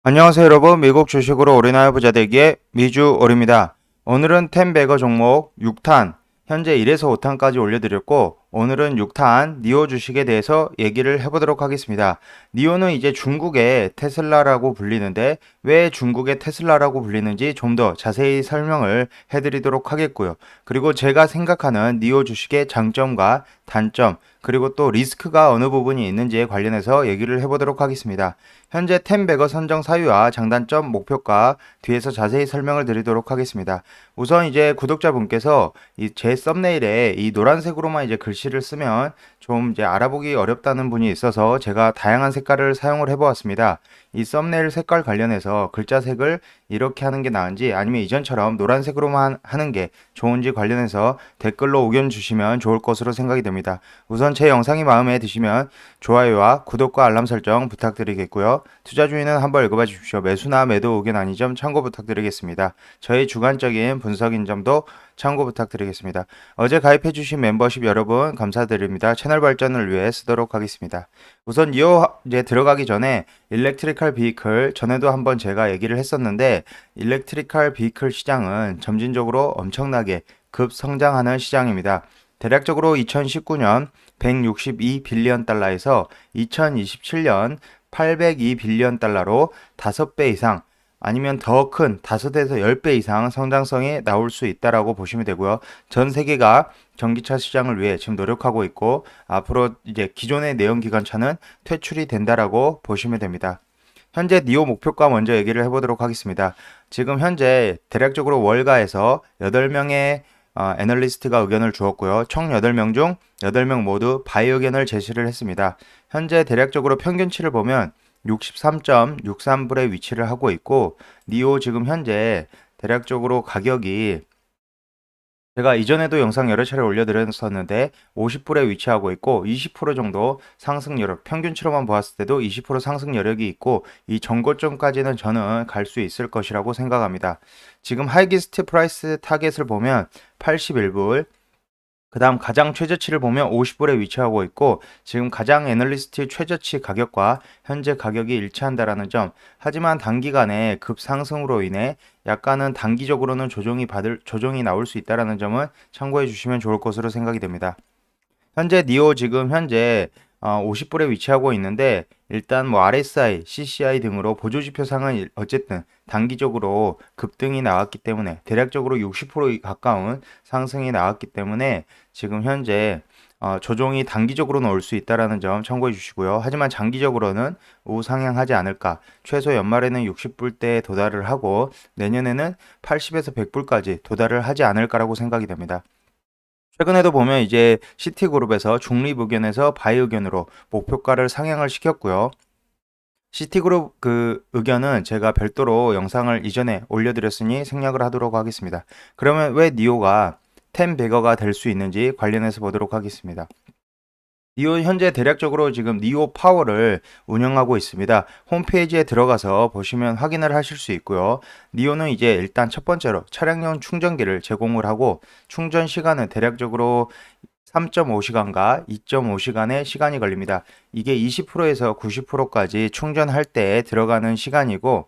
안녕하세요 여러분, 미국 주식으로 올인하여 부자 되기의 미주올입니다. 오늘은 텐베거 종목 6탄, 현재 1에서 5탄까지 올려드렸고, 오늘은 6탄 니오 주식에 대해서 얘기를 해보도록 하겠습니다. 니오는 이제 중국의 테슬라라고 불리는데 왜 중국의 테슬라라고 불리는지 좀 더 자세히 설명을 해드리도록 하겠고요. 그리고 제가 생각하는 니오 주식의 장점과 단점, 그리고 또 리스크가 어느 부분이 있는지에 관련해서 얘기를 해보도록 하겠습니다. 현재 텐베거 선정 사유와 장단점, 목표가 뒤에서 자세히 설명을 드리도록 하겠습니다. 우선 이제 구독자분께서 제 썸네일에 이 노란색으로만 이제 글씨를 쓰면 좀 이제 알아보기 어렵다는 분이 있어서 제가 다양한 색깔을 사용을 해보았습니다. 이 썸네일 색깔 관련해서 글자 색을 이렇게 하는 게 나은지 아니면 이전처럼 노란색으로만 하는 게 좋은지 관련해서 댓글로 의견 주시면 좋을 것으로 생각이 됩니다. 우선 제 영상이 마음에 드시면 좋아요와 구독과 알람 설정 부탁드리겠고요. 투자 주의는 한번 읽어봐 주십시오. 매수나 매도 의견 아닌 점 참고 부탁드리겠습니다. 저희 주관적인 분석인 점도 참고 부탁드리겠습니다. 어제 가입해 주신 멤버십 여러분 감사드립니다. 채널 발전을 위해 쓰도록 하겠습니다. 우선 이제 들어가기 전에 일렉트리컬 비이클 전에도 한번 제가 얘기를 했었는데 일렉트리컬 비이클 시장은 점진적으로 엄청나게 급성장하는 시장입니다. 대략적으로 2019년 162 빌리언 달러에서 2027년 802 빌리언 달러로 5배 이상 아니면 더 큰 5에서 10배 이상 성장성이 나올 수 있다라고 보시면 되고요. 전 세계가 전기차 시장을 위해 지금 노력하고 있고 앞으로 이제 기존의 내연기관차는 퇴출이 된다라고 보시면 됩니다. 현재 니오 목표가 먼저 얘기를 해보도록 하겠습니다. 지금 현재 대략적으로 월가에서 8명의 애널리스트가 의견을 주었고요. 총 8명 중 8명 모두 바이 의견을 제시를 했습니다. 현재 대략적으로 평균치를 보면 63.63불에 위치를 하고 있고 니오 지금 현재 대략적으로 가격이 제가 이전에도 영상 여러 차례 올려드렸었는데 50불에 위치하고 있고 20% 정도 상승 여력, 평균치로만 보았을 때도 20% 상승 여력이 있고 이 전고점까지는 저는 갈 수 있을 것이라고 생각합니다. 지금 하이기스트 프라이스 타겟을 보면 81불, 그 다음 가장 최저치를 보면 50불에 위치하고 있고 지금 가장 애널리스트 최저치 가격과 현재 가격이 일치한다라는 점. 하지만 단기간에 급상승으로 인해 약간은 단기적으로는 조정이 나올 수 있다라는 점은 참고해 주시면 좋을 것으로 생각이 됩니다. 현재 니오 지금 현재 50불에 위치하고 있는데 일단 뭐 RSI, CCI 등으로 보조지표상은 어쨌든 단기적으로 급등이 나왔기 때문에 대략적으로 60% 가까운 상승이 나왔기 때문에 지금 현재 조정이 단기적으로는 올 수 있다라는 점 참고해 주시고요. 하지만 장기적으로는 우상향하지 않을까. 최소 연말에는 60불대에 도달을 하고 내년에는 80에서 100불까지 도달을 하지 않을까라고 생각이 됩니다. 최근에도 보면 이제 시티그룹에서 중립 의견에서 바이 의견으로 목표가를 상향을 시켰고요. 시티그룹 그 의견은 제가 별도로 영상을 이전에 올려드렸으니 생략을 하도록 하겠습니다. 그러면 왜 니오가 10베거가 될 수 있는지 관련해서 보도록 하겠습니다. 니오 현재 대략적으로 지금 니오 파워를 운영하고 있습니다. 홈페이지에 들어가서 보시면 확인을 하실 수 있고요. 니오는 이제 일단 첫 번째로 차량용 충전기를 제공을 하고 충전 시간은 대략적으로 3.5시간과 2.5시간의 시간이 걸립니다. 이게 20%에서 90%까지 충전할 때 들어가는 시간이고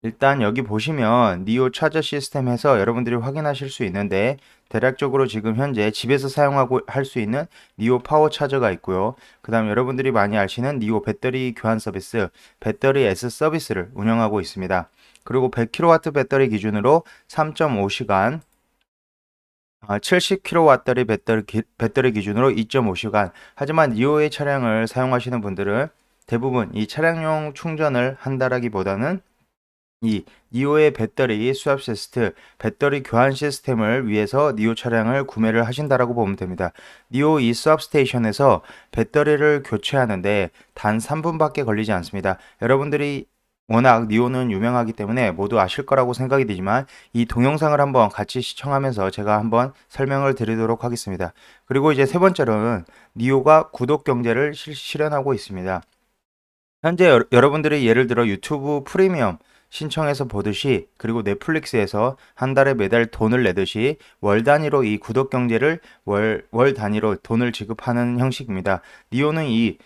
일단 여기 보시면 니오 차저 시스템에서 여러분들이 확인하실 수 있는데 대략적으로 지금 현재 집에서 사용하고 할 수 있는 니오 파워 차저가 있고요. 그 다음 여러분들이 많이 아시는 니오 배터리 교환 서비스, 배터리 S 서비스를 운영하고 있습니다. 그리고 100kW 배터리 기준으로 3.5시간, 70kW짜리 배터리 기준으로 2.5시간. 하지만 니오의 차량을 사용하시는 분들은 대부분 이 차량용 충전을 한다라기보다는 이 니오의 배터리 수압 시스템, 배터리 교환 시스템을 위해서 니오 차량을 구매를 하신다라고 보면 됩니다. 니오 이 수압 스테이션에서 배터리를 교체하는데 단 3분밖에 걸리지 않습니다. 여러분들이 워낙 니오는 유명하기 때문에 모두 아실 거라고 생각이 되지만 이 동영상을 한번 같이 시청하면서 제가 한번 설명을 드리도록 하겠습니다. 그리고 이제 세 번째로는 니오가 구독 경제를 실현하고 있습니다. 현재 여러분들이 예를 들어 유튜브 프리미엄 신청해서 보듯이 그리고 넷플릭스에서 한 달에 매달 돈을 내듯이 월 단위로 이 구독 경제를 월 단위로 돈을 지급하는 형식입니다. 니오는 이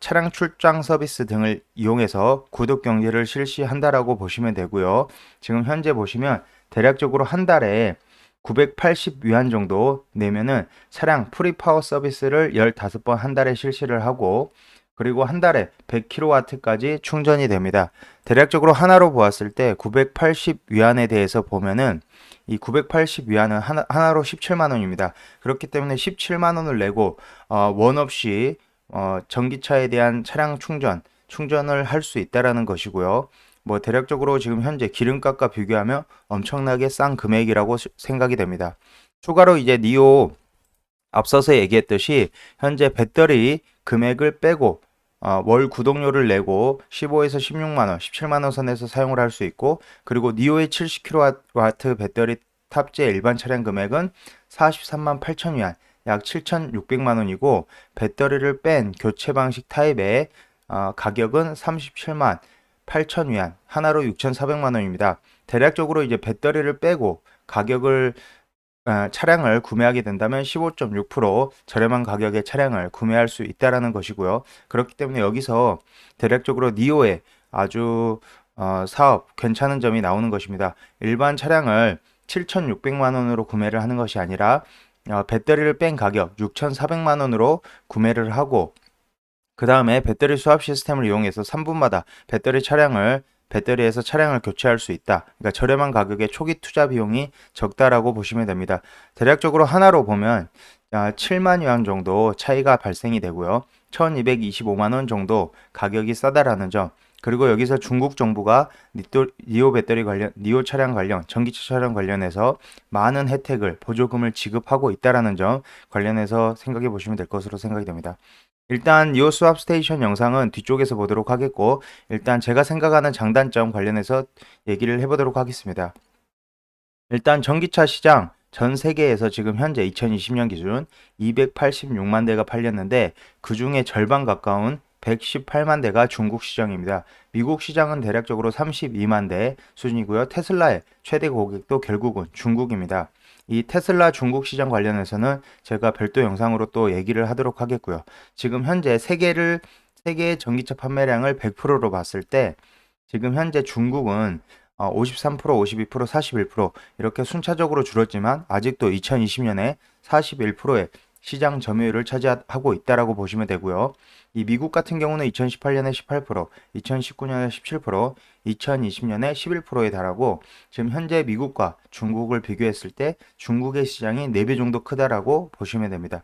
차량 출장 서비스 등을 이용해서 구독 경제를 실시한다라고 보시면 되고요. 지금 현재 보시면 대략적으로 한 달에 980위안 정도 내면은 차량 프리파워 서비스를 15번 한 달에 실시를 하고, 그리고 한 달에 100kW까지 충전이 됩니다. 대략적으로 하나로 보았을 때 980위안에 대해서 보면은 이 980위안은 하나로 17만 원입니다. 그렇기 때문에 17만 원을 내고 원 없이 전기차에 대한 차량 충전을 할 수 있다라는 것이고요. 뭐 대략적으로 지금 현재 기름값과 비교하면 엄청나게 싼 금액이라고 생각이 됩니다. 추가로 이제 니오 앞서서 얘기했듯이 현재 배터리 금액을 빼고 월 구독료를 내고 15에서 16만원, 17만원 선에서 사용을 할 수 있고, 그리고 니오의 70kW 배터리 탑재 일반 차량 금액은 43만 8천 위안, 약 7,600만 원이고, 배터리를 뺀 교체 방식 타입의 가격은 37만 8천 위안, 하나로 6,400만 원입니다. 대략적으로 이제 배터리를 빼고 가격을 차량을 구매하게 된다면 15.6% 저렴한 가격의 차량을 구매할 수 있다라는 것이고요. 그렇기 때문에 여기서 대략적으로 니오의 아주 사업 괜찮은 점이 나오는 것입니다. 일반 차량을 7,600만 원으로 구매를 하는 것이 아니라 배터리를 뺀 가격 6,400만 원으로 구매를 하고, 그 다음에 배터리 수압 시스템을 이용해서 3분마다 배터리에서 차량을 교체할 수 있다. 그러니까 저렴한 가격에 초기 투자 비용이 적다라고 보시면 됩니다. 대략적으로 하나로 보면 7만 위안 정도 차이가 발생이 되고요. 1225만 원 정도 가격이 싸다라는 점. 그리고 여기서 중국 정부가 니오 차량 관련, 전기차 차량 관련해서 많은 혜택을, 보조금을 지급하고 있다라는 점 관련해서 생각해 보시면 될 것으로 생각이 됩니다. 일단 니오 스왑 스테이션 영상은 뒤쪽에서 보도록 하겠고, 일단 제가 생각하는 장단점 관련해서 얘기를 해보도록 하겠습니다. 일단 전기차 시장 전 세계에서 지금 현재 2020년 기준 286만 대가 팔렸는데, 그 중에 절반 가까운 118만 대가 중국 시장입니다. 미국 시장은 대략적으로 32만 대 수준이고요. 테슬라의 최대 고객도 결국은 중국입니다. 이 테슬라 중국 시장 관련해서는 제가 별도 영상으로 또 얘기를 하도록 하겠고요. 지금 현재 세계 전기차 판매량을 100%로 봤을 때 지금 현재 중국은 53%, 52%, 41% 이렇게 순차적으로 줄었지만 아직도 2020년에 41%의 시장 점유율을 차지하고 있다라고 보시면 되고요. 이 미국 같은 경우는 2018년에 18%, 2019년에 17%, 2020년에 11%에 달하고, 지금 현재 미국과 중국을 비교했을 때 중국의 시장이 4배 정도 크다라고 보시면 됩니다.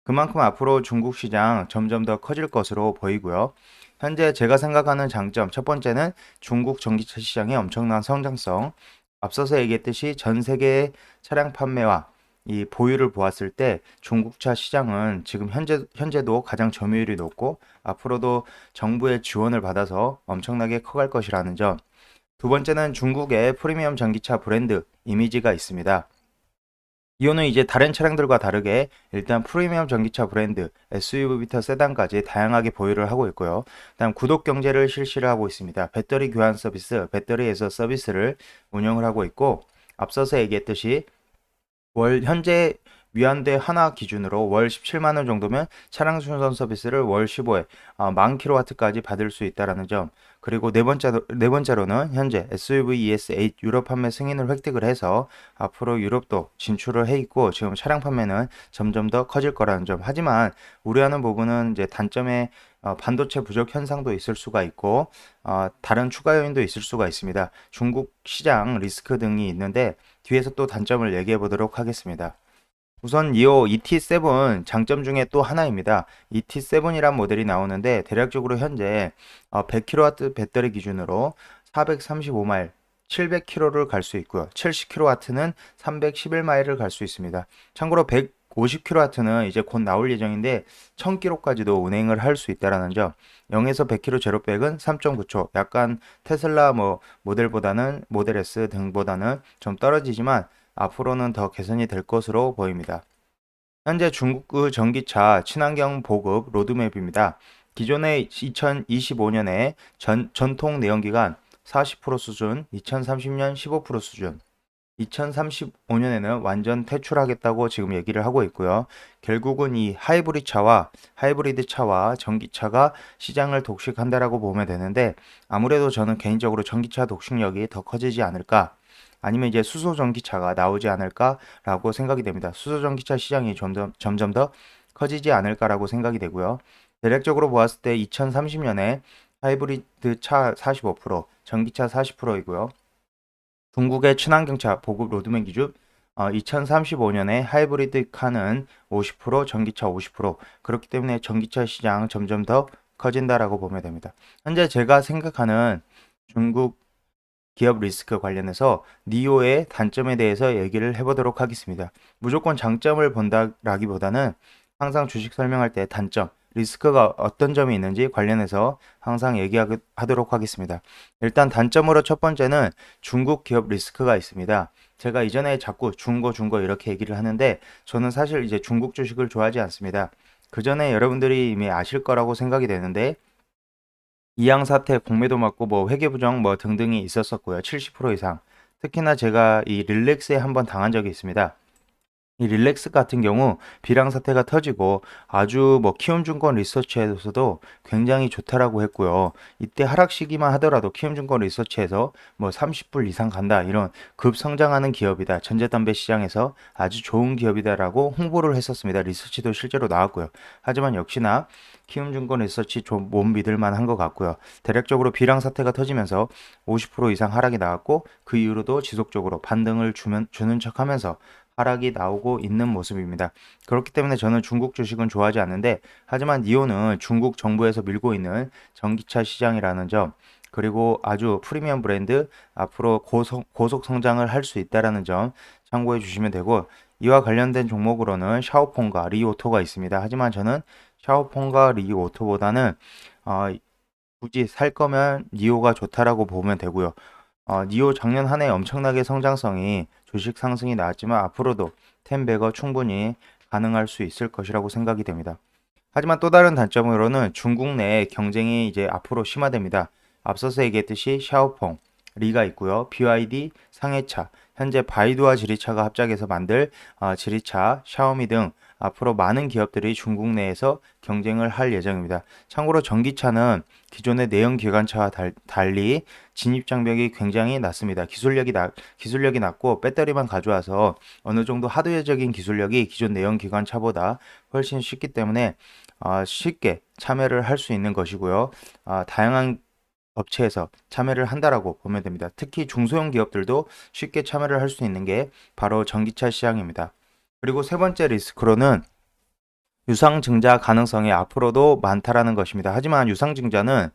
그만큼 앞으로 중국 시장 점점 더 커질 것으로 보이고요. 현재 제가 생각하는 장점, 첫 번째는 중국 전기차 시장의 엄청난 성장성. 앞서서 얘기했듯이 전 세계의 차량 판매와 이 보유를 보았을 때 중국차 시장은 지금 현재도 가장 점유율이 높고 앞으로도 정부의 지원을 받아서 엄청나게 커갈 것이라는 점. 두 번째는 중국의 프리미엄 전기차 브랜드 이미지가 있습니다. 이오는 이제 다른 차량들과 다르게 일단 프리미엄 전기차 브랜드, SUV부터 세단까지 다양하게 보유를 하고 있고요. 다음 구독 경제를 실시를 하고 있습니다. 배터리 교환 서비스, 배터리에서 서비스를 운영을 하고 있고, 앞서서 얘기했듯이 월 현재 위안대 하나 기준으로 월 17만 원 정도면 차량 충전 서비스를 월 15회 10,000kW까지 받을 수 있다라는 점. 그리고 네 번째로는 현재 SUV ES8 유럽 판매 승인을 획득을 해서 앞으로 유럽도 진출을 해 있고, 지금 차량 판매는 점점 더 커질 거라는 점. 하지만 우려하는 부분은 이제 단점에 반도체 부족 현상도 있을 수가 있고, 다른 추가 요인도 있을 수가 있습니다. 중국 시장 리스크 등이 있는데 뒤에서 또 단점을 얘기해 보도록 하겠습니다. 우선 이오 ET7 장점 중에 또 하나입니다. ET7이란 모델이 나오는데 대략적으로 현재 100kW 배터리 기준으로 435마일 700km를 갈 수 있고요. 70kW는 311마일을 갈 수 있습니다. 참고로 150kW는 이제 곧 나올 예정인데 1000km까지도 운행을 할 수 있다라는 점. 0에서 100km 제로백은 3.9초. 약간 테슬라 모델 S 등보다는 좀 떨어지지만 앞으로는 더 개선이 될 것으로 보입니다. 현재 중국 전기차 친환경 보급 로드맵입니다. 기존의 2025년에 전통 내연기관 40% 수준, 2030년 15% 수준, 2035년에는 완전 퇴출하겠다고 지금 얘기를 하고 있고요. 결국은 이 하이브리드 차와 전기차가 시장을 독식한다라고 보면 되는데 아무래도 저는 개인적으로 전기차 독식력이 더 커지지 않을까 아니면 이제 수소 전기차가 나오지 않을까라고 생각이 됩니다. 수소 전기차 시장이 점점 더 커지지 않을까라고 생각이 되고요. 대략적으로 보았을 때 2030년에 하이브리드 차 45%, 전기차 40%이고요. 중국의 친환경차 보급 로드맵 기준 2035년에 하이브리드 카는 50%, 전기차 50%. 그렇기 때문에 전기차 시장 점점 더 커진다라고 보면 됩니다. 현재 제가 생각하는 중국 기업 리스크 관련해서 니오의 단점에 대해서 얘기를 해보도록 하겠습니다. 무조건 장점을 본다라기보다는 항상 주식 설명할 때 단점, 리스크가 어떤 점이 있는지 관련해서 항상 얘기하도록 하겠습니다. 일단 단점으로 첫 번째는 중국 기업 리스크가 있습니다. 제가 이전에 자꾸 중고 이렇게 얘기를 하는데 저는 사실 이제 중국 주식을 좋아하지 않습니다. 그 전에 여러분들이 이미 아실 거라고 생각이 되는데 이양 사태, 공매도 맞고 뭐 회계 부정 뭐 등등이 있었었고요. 70% 이상. 특히나 제가 이 릴렉스에 한번 당한 적이 있습니다. 이 릴렉스 같은 경우 비랑 사태가 터지고 아주 뭐 키움증권 리서치에서도 굉장히 좋다라고 했고요. 이때 하락 시기만 하더라도 키움증권 리서치에서 뭐 30불 이상 간다 이런 급성장하는 기업이다. 전자담배 시장에서 아주 좋은 기업이다라고 홍보를 했었습니다. 리서치도 실제로 나왔고요. 하지만 역시나 키움증권 리서치 좀 못 믿을 만한 것 같고요. 대략적으로 비랑 사태가 터지면서 50% 이상 하락이 나왔고 그 이후로도 지속적으로 반등을 주는 척하면서 하락이 나오고 있는 모습입니다. 그렇기 때문에 저는 중국 주식은 좋아하지 않는데 하지만 니오는 중국 정부에서 밀고 있는 전기차 시장이라는 점 그리고 아주 프리미엄 브랜드 앞으로 고속 성장을 할 수 있다라는 점 참고해 주시면 되고 이와 관련된 종목으로는 샤오퐁과 리오토가 있습니다. 하지만 저는 샤오퐁과 리오토보다는 어, 굳이 살 거면 니오가 좋다라고 보면 되고요. 니오 작년 한 해 엄청나게 성장성이 주식 상승이 나왔지만 앞으로도 텐베거 충분히 가능할 수 있을 것이라고 생각이 됩니다. 하지만 또 다른 단점으로는 중국 내 경쟁이 이제 앞으로 심화됩니다. 앞서서 얘기했듯이 샤오퐁, 리가 있고요. BYD, 상해차, 현재 바이두와 지리차가 합작해서 만들 지리차, 샤오미 등 앞으로 많은 기업들이 중국 내에서 경쟁을 할 예정입니다. 참고로 전기차는 기존의 내연 기관차와 달리 진입 장벽이 굉장히 낮습니다. 기술력이 낮고 배터리만 가져와서 어느 정도 하드웨어적인 기술력이 기존 내연 기관차보다 훨씬 쉽기 때문에 쉽게 참여를 할 수 있는 것이고요. 다양한 업체에서 참여를 한다라고 보면 됩니다. 특히 중소형 기업들도 쉽게 참여를 할 수 있는 게 바로 전기차 시장입니다. 그리고 세 번째 리스크로는 유상증자 가능성이 앞으로도 많다라는 것입니다. 하지만 유상증자는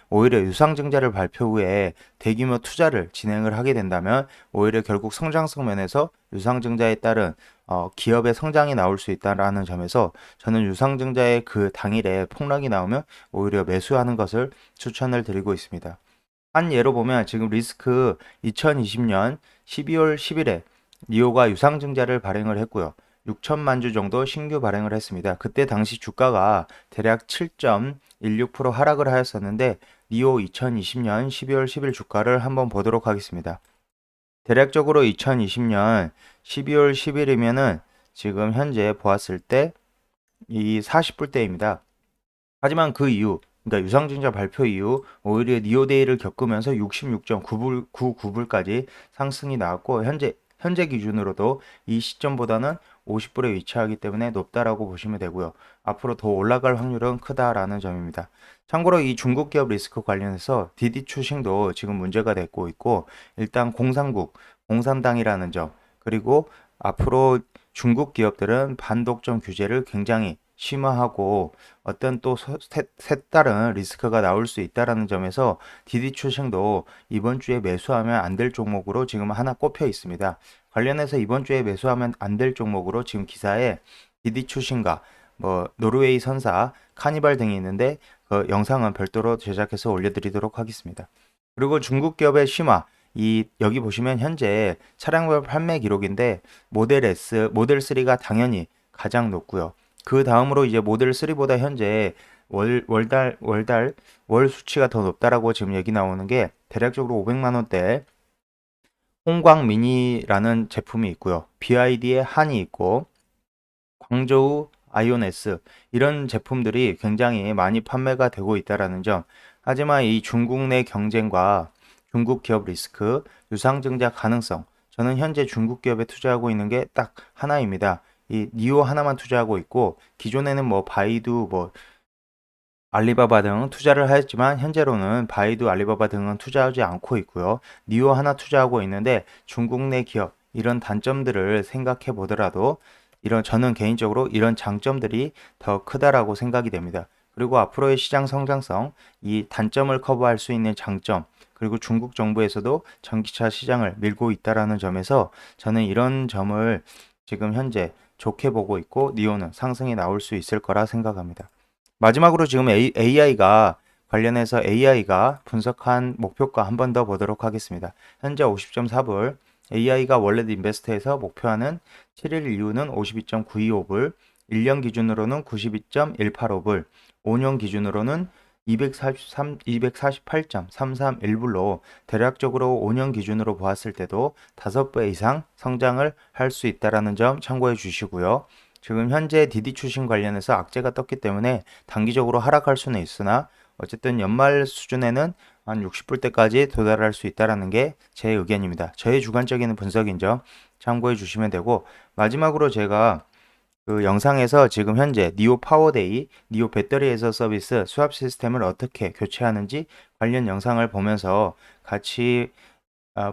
오히려 유상증자를 발표 후에 대규모 투자를 진행을 하게 된다면 오히려 결국 성장성 면에서 유상증자에 따른 기업의 성장이 나올 수 있다라는 점에서 저는 유상증자의 그 당일에 폭락이 나오면 오히려 매수하는 것을 추천을 드리고 있습니다. 한 예로 보면 지금 리스크 2020년 12월 10일에 니오가 유상증자를 발행을 했고요. 6천만 주 정도 신규 발행을 했습니다. 그때 당시 주가가 대략 7.16% 하락을 하였었는데 니오 2020년 12월 10일 주가를 한번 보도록 하겠습니다. 대략적으로 2020년 12월 10일이면은 지금 현재 보았을 때 이 40불대입니다. 하지만 그 이후 그러니까 유상증자 발표 이후 오히려 니오데이를 겪으면서 66.9불, 99불까지 상승이 나왔고 현재 기준으로도 이 시점보다는 50불에 위치하기 때문에 높다라고 보시면 되고요. 앞으로 더 올라갈 확률은 크다라는 점입니다. 참고로 이 중국 기업 리스크 관련해서 디디 추싱도 지금 문제가 되고 있고 일단 공산당이라는 점 그리고 앞으로 중국 기업들은 반독점 규제를 굉장히 심화하고 어떤 또 색다른 리스크가 나올 수 있다라는 점에서 디디 추싱도 이번 주에 매수하면 안 될 종목으로 지금 하나 꼽혀 있습니다. 관련해서 이번 주에 매수하면 안 될 종목으로 지금 기사에 디디 추싱과 뭐 노르웨이 선사, 카니발 등이 있는데 그 영상은 별도로 제작해서 올려드리도록 하겠습니다. 그리고 중국 기업의 심화 여기 보시면 현재 차량별 판매 기록인데 모델 S, 모델 3가 당연히 가장 높고요. 그 다음으로 이제 모델 3보다 현재 월 수치가 더 높다라고 지금 얘기 나오는 게 대략적으로 500만 원대 홍광미니라는 제품이 있고요. BYD의 한이 있고 광저우 아이오네스 이런 제품들이 굉장히 많이 판매가 되고 있다라는 점. 하지만 이 중국 내 경쟁과 중국 기업 리스크, 유상증자 가능성. 저는 현재 중국 기업에 투자하고 있는 게 딱 하나입니다. 이 니오 하나만 투자하고 있고 기존에는 뭐 바이두 뭐 알리바바 등 투자를 하였지만 현재로는 바이두, 알리바바 등은 투자하지 않고 있고요. 니오 하나 투자하고 있는데 중국 내 기업 이런 단점들을 생각해 보더라도 저는 개인적으로 이런 장점들이 더 크다라고 생각이 됩니다. 그리고 앞으로의 시장 성장성, 이 단점을 커버할 수 있는 장점, 그리고 중국 정부에서도 전기차 시장을 밀고 있다라는 점에서 저는 이런 점을 지금 현재 좋게 보고 있고 니오는 상승이 나올 수 있을 거라 생각합니다. 마지막으로 지금 AI가 관련해서 AI가 분석한 목표가 한 번 더 보도록 하겠습니다. 현재 50.4불, AI가 월렛 인베스트에서 목표하는 7일 이후는 52.925불, 1년 기준으로는 92.185불, 5년 기준으로는 248.331불로 대략적으로 5년 기준으로 보았을 때도 5배 이상 성장을 할 수 있다는 점 참고해 주시고요. 지금 현재 디디 추신 관련해서 악재가 떴기 때문에 단기적으로 하락할 수는 있으나 어쨌든 연말 수준에는 한 60불대까지 도달할 수 있다는 게 제 의견입니다. 저의 주관적인 분석인 점 참고해 주시면 되고 마지막으로 제가 그 영상에서 지금 현재 니오 파워데이, 니오 배터리에서 서비스 수압 시스템을 어떻게 교체하는지 관련 영상을 보면서 같이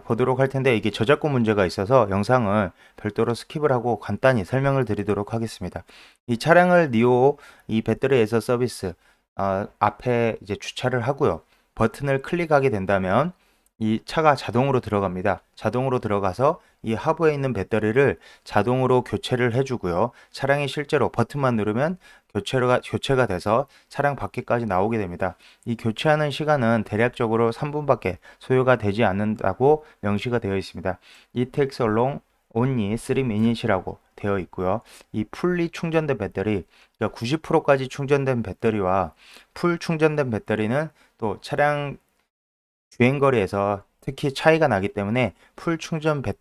보도록 할 텐데 이게 저작권 문제가 있어서 영상을 별도로 스킵을 하고 간단히 설명을 드리도록 하겠습니다. 이 차량을 니오 이 배터리에서 서비스 앞에 이제 주차를 하고요. 버튼을 클릭하게 된다면 이 차가 자동으로 들어갑니다. 자동으로 들어가서 이 하부에 있는 배터리를 자동으로 교체를 해주고요. 차량이 실제로 버튼만 누르면 교체가 돼서 차량 밖에까지 나오게 됩니다. 이 교체하는 시간은 대략적으로 3분밖에 소요가 되지 않는다고 명시가 되어 있습니다. It takes along only 3minutes이라고 되어 있고요. 이 풀리 충전된 배터리, 그러니까 90%까지 충전된 배터리와 풀 충전된 배터리는 또 차량 주행거리에서 특히 차이가 나기 때문에 풀 충전된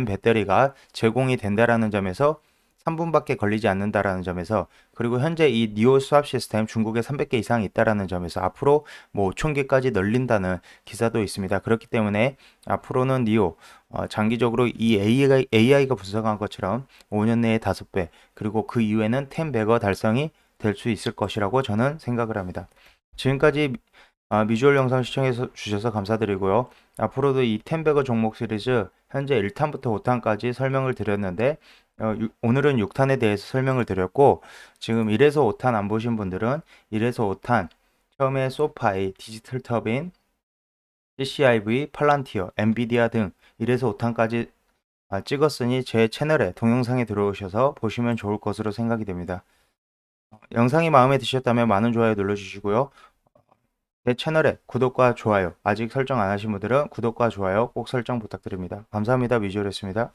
배터리가 제공이 된다라는 점에서 3분밖에 걸리지 않는다라는 점에서 그리고 현재 이 니오 수압 시스템 중국에 300개 이상 있다라는 점에서 앞으로 뭐 5,000개까지 늘린다는 기사도 있습니다. 그렇기 때문에 앞으로는 니오 장기적으로 이 AI가 분석한 것처럼 5년 내에 5배 그리고 그 이후에는 10배거 달성이 될 수 있을 것이라고 저는 생각을 합니다. 지금까지 미주얼 영상 시청해 주셔서 감사드리고요. 앞으로도 이 텐베거 종목 시리즈 현재 1탄부터 5탄까지 설명을 드렸는데 오늘은 6탄에 대해서 설명을 드렸고 지금 1에서 5탄 안 보신 분들은 1에서 5탄 처음에 소파이, 디지털 터빈, CCIV, 팔란티어, 엔비디아 등 1에서 5탄까지 찍었으니 제 채널에 동영상에 들어오셔서 보시면 좋을 것으로 생각이 됩니다. 영상이 마음에 드셨다면 많은 좋아요 눌러주시고요. 제 채널에 구독과 좋아요 아직 설정 안 하신 분들은 구독과 좋아요 꼭 설정 부탁드립니다. 감사합니다. 미주얼이었습니다.